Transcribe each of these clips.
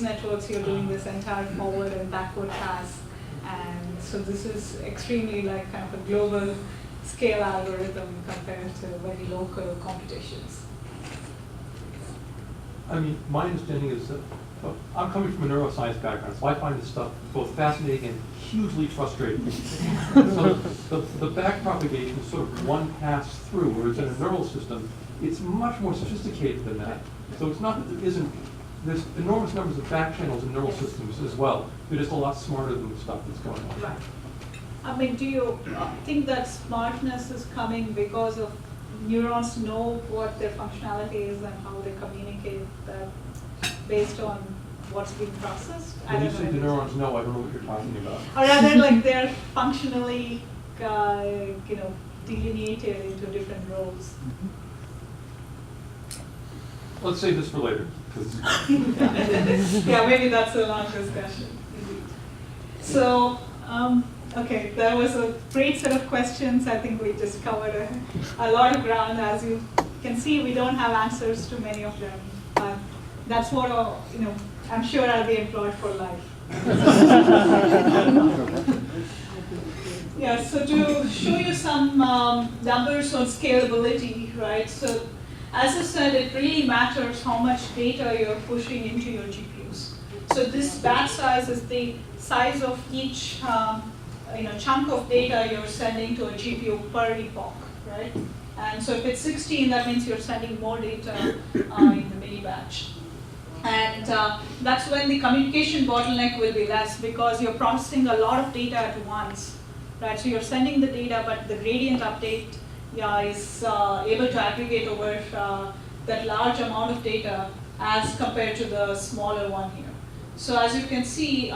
networks, you're doing this entire forward and backward pass. And so this is extremely like kind of a global scale algorithm compared to very local computations. I mean, my understanding is that I'm coming from a neuroscience background, so I find this stuff both fascinating and hugely frustrating. So the backpropagation is sort of one pass through, whereas in a neural system, it's much more sophisticated than that. So it's not that there isn't, there's enormous numbers of back channels in neural systems as well. They're just a lot smarter than the stuff that's going on. Right. I mean, do you think that smartness is coming because of neurons know what their functionality is and how they communicate that based on what's being processed? When you say the neurons know, I don't know what you're talking about. Or rather, like they're functionally, delineated into different roles. Let's save this for later. Yeah, maybe that's a long discussion. Indeed. So, okay, that was a great set of questions. I think we just covered a lot of ground. As you can see, we don't have answers to many of them. But that's what, I'm sure I'll be employed for life. Yeah, so to show you some numbers on scalability, right? So, as I said, it really matters how much data you're pushing into your GPUs. So this batch size is the size of each chunk of data you're sending to a GPU per epoch, right? And so if it's 16, that means you're sending more data in the mini batch. And that's when the communication bottleneck will be less because you're processing a lot of data at once, right? So you're sending the data, but the gradient update is able to aggregate over that large amount of data as compared to the smaller one here. So as you can see,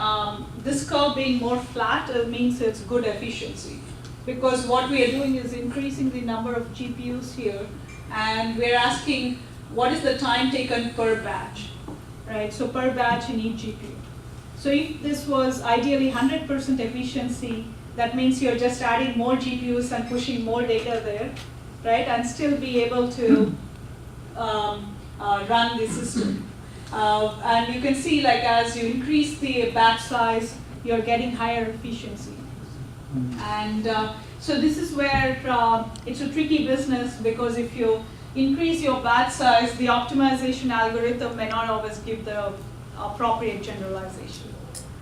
this curve being more flat means it's good efficiency because what we are doing is increasing the number of GPUs here and we're asking what is the time taken per batch, right? So per batch in each GPU. So if this was ideally 100% efficiency, that means you're just adding more GPUs and pushing more data there, right? And still be able to run the system. And you can see, like, as you increase the batch size, you're getting higher efficiency. And so this is where it's a tricky business because if you increase your batch size, the optimization algorithm may not always give the appropriate generalization.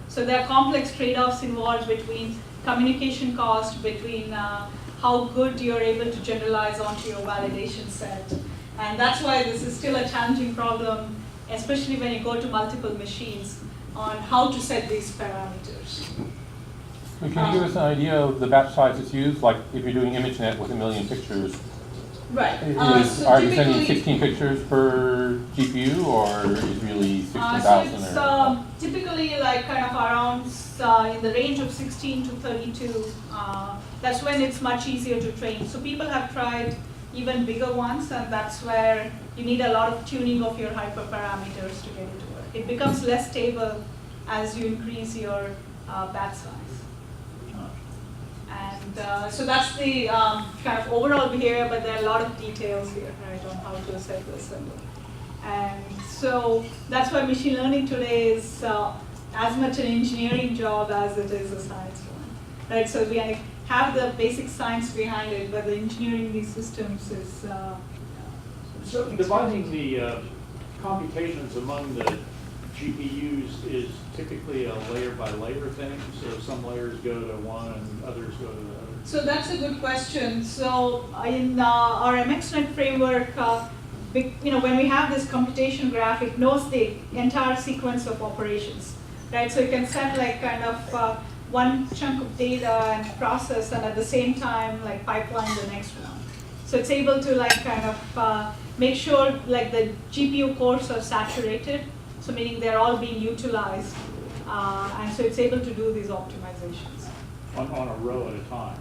So there are complex trade-offs involved between communication cost, between how good you're able to generalize onto your validation set. And that's why this is still a challenging problem, especially when you go to multiple machines, on how to set these parameters. Can you give us an idea of the batch size that's used? Like if you're doing ImageNet with 1 million pictures, right. Are you sending 16 pictures per GPU, or is it really 16,000? So it's typically like kind of around in the range of 16 to 32. That's when it's much easier to train. So people have tried even bigger ones, and that's where you need a lot of tuning of your hyperparameters to get it to work. It becomes less stable as you increase your batch size. And so that's the kind of overall behavior, but there are a lot of details here, right, on how to set the assembly. And so that's why machine learning today is as much an engineering job as it is a science one, right? So we have the basic science behind it, but the engineering these systems is so dividing the computations among the GPUs is typically a layer by layer thing, so some layers go to one and others go to the other. So that's a good question. So in our MXNet framework, when we have this computation graph, it knows the entire sequence of operations, right? So you can send like kind of one chunk of data and process, and at the same time like pipeline the next one. So it's able to like kind of make sure like the GPU cores are saturated. So meaning they're all being utilized, and so it's able to do these optimizations. On a row at a time.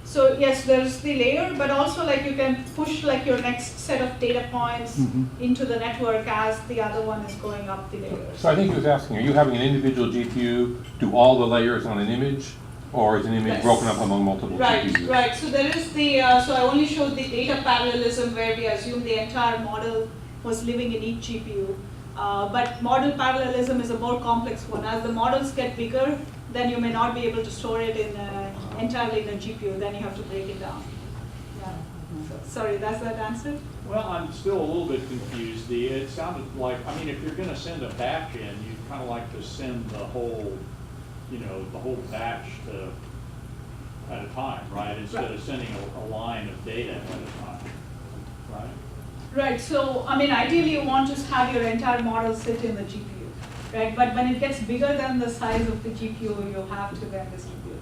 So yes, there's the layer, but also like you can push like your next set of data points into the network as the other one is going up the layers. So I think he was asking, are you having an individual GPU do all the layers on an image, or is an image broken up among multiple GPUs? Right. So there is the, so I only showed the data parallelism where we assume the entire model was living in each GPU. But model parallelism is a more complex one. As the models get bigger, then you may not be able to store it in entirely in a GPU. Then you have to break it down. Yeah. So, sorry, does that answer? Well, I'm still a little bit confused. It sounded like, I mean, if you're gonna send a batch in, you'd kind of like to send the whole, the whole batch at a time, right? Instead of sending a line of data at a time, right? Right, so, I mean, ideally you want to have your entire model sit in the GPU, right? But when it gets bigger than the size of the GPU, you have to then distribute